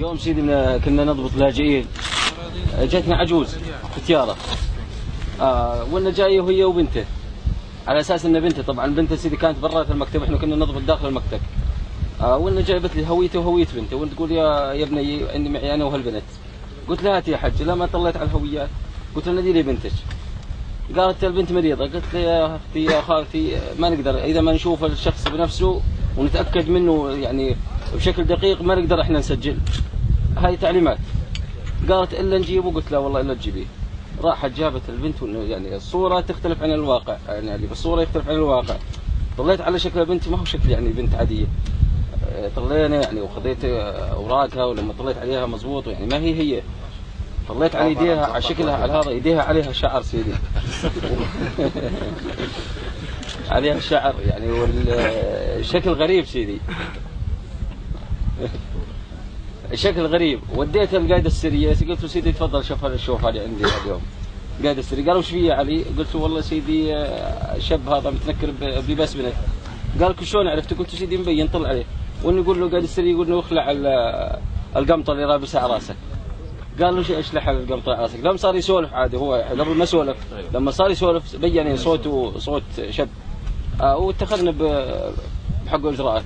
يوم سيدي كنا نضبط لاجئين، جاتنا عجوز في تيارة، وانا جايه هي وبنته، على اساس ان بنته، طبعا بنته سيدي كانت برا في المكتب، احنا كنا نضبط داخل المكتب. وانا جايبت لي هويته وهويه بنته، وانت تقول يا ابني عندي معي انا وهالبنت. قلت لها هات يا حج، لما طليت على الهويات قلت لها نادي لي بنتك. قالت البنت مريضه. قلت لها يا اختي يا خالتي ما نقدر اذا ما نشوف الشخص بنفسه ونتاكد منه يعني بشكل دقيق ما نقدر احنا نسجل. هاي تعليمات. قالت الا نجيبه. قلت لها والله الا تجيبيه. راحت جابت البنت، يعني الصوره تختلف عن الواقع، يعني اللي بالصوره يختلف عن الواقع. طليت على شكل البنت ما هو شكل يعني بنت عاديه. طلينا يعني وخذيت اوراقها، ولما طليت عليها مضبوط يعني ما هي. طليت على يديها، على شكلها، على هذا يديها عليها شعر سيدي. عليها شعر يعني، والشكل غريب سيدي. شكل غريب. وديت القائد السريه، قلت له سيدي تفضل شوف هذه عندي اليوم. قائد السريه قال وش فيه يا علي؟ قلت له والله سيدي شاب هذا متنكر بلباس بنت. قال لك شلون عرفت؟ قلت له سيدي مبين طلع عليه. وانه يقول له قائد السريه يقول له اخلع القمطه اللي رابسها على راسك. قال له اشلح القمطه على راسك. لما صار يسولف عادي، هو قبل ما سولف، لما صار يسولف بين صوته صوت شاب. واتخذنا بحق الاجراءات.